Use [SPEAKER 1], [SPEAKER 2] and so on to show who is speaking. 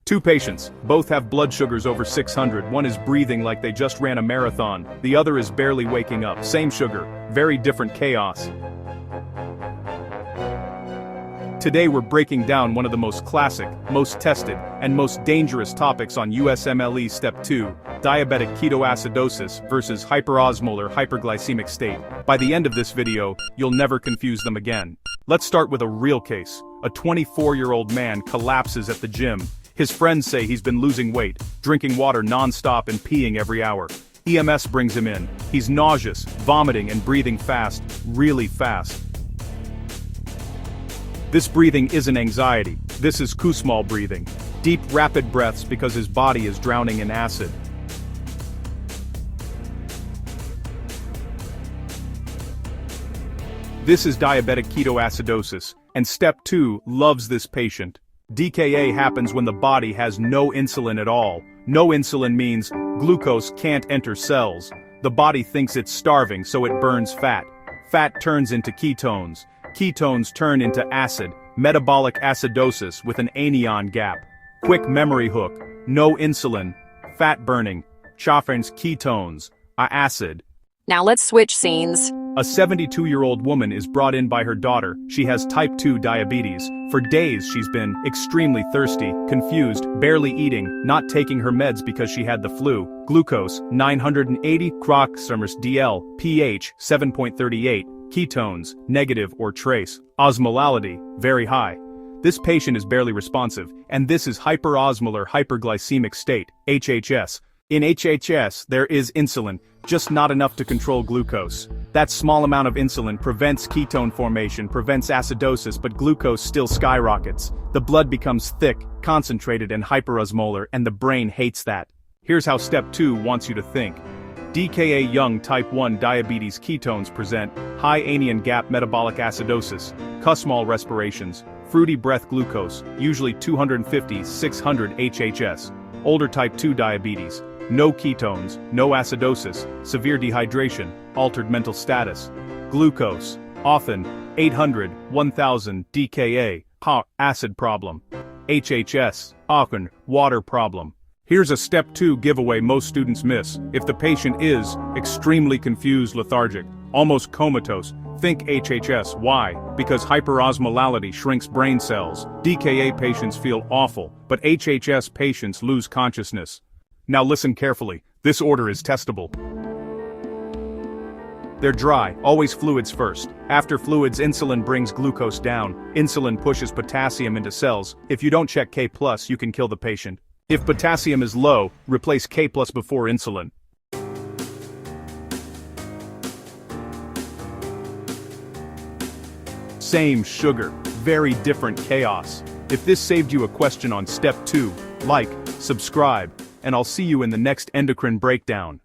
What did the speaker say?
[SPEAKER 1] Two patients, both have blood sugars over 600. One is breathing like they just ran a marathon, the other is barely waking up. Same sugar, very different chaos. Today we're breaking down one of the most classic, most tested, and most dangerous topics on USMLE Step 2, diabetic ketoacidosis versus hyperosmolar hyperglycemic state. By the end of this video, you'll never confuse them again. Let's start with a real case. A 24-year-old man collapses at the gym. His friends say he's been losing weight, drinking water non-stop and peeing every hour. EMS brings him in. He's nauseous, vomiting and breathing fast, really fast. This breathing isn't anxiety, this is Kussmaul breathing. Deep, rapid breaths because his body is drowning in acid. This is diabetic ketoacidosis, and Step 2 loves this patient. DKA happens when the body has no insulin at all. No insulin means glucose can't enter cells. The body thinks it's starving, so it burns fat. Fat turns into ketones. Ketones turn into acid, metabolic acidosis with an anion gap. Quick memory hook, no insulin, fat burning, chaffer's ketones, acid.
[SPEAKER 2] Now let's switch scenes.
[SPEAKER 1] A 72-year-old woman is brought in by her daughter. She has type 2 diabetes. For days she's been extremely thirsty, confused, barely eating, not taking her meds because she had the flu. Glucose, 980 DL, pH, 7.38, ketones, negative or trace. Osmolality, very high. This patient is barely responsive, and this is hyperosmolar hyperglycemic state, HHS. In HHS, there is insulin, just not enough to control glucose. That small amount of insulin prevents ketone formation, prevents acidosis, but glucose still skyrockets. The blood becomes thick, concentrated and hyperosmolar, and the brain hates that. Here's how Step 2 wants you to think. DKA young type 1 diabetes ketones present high anion gap metabolic acidosis, Kussmaul respirations, fruity breath glucose, usually 250-600 HHS. Older type 2 diabetes, no ketones, no acidosis, severe dehydration, altered mental status. Glucose, often 800-1000 DKA, acid problem. HHS, often water problem. Here's a Step 2 giveaway most students miss. If the patient is extremely confused, lethargic, almost comatose, think HHS. Why? Because hyperosmolality shrinks brain cells. DKA patients feel awful, but HHS patients lose consciousness. Now listen carefully, this order is testable. They're dry, always fluids first. After fluids, insulin brings glucose down. Insulin pushes potassium into cells. If you don't check K+, you can kill the patient. If potassium is low, replace K+ before insulin. Same sugar, very different chaos. If this saved you a question on Step 2, like, subscribe, and I'll see you in the next endocrine breakdown.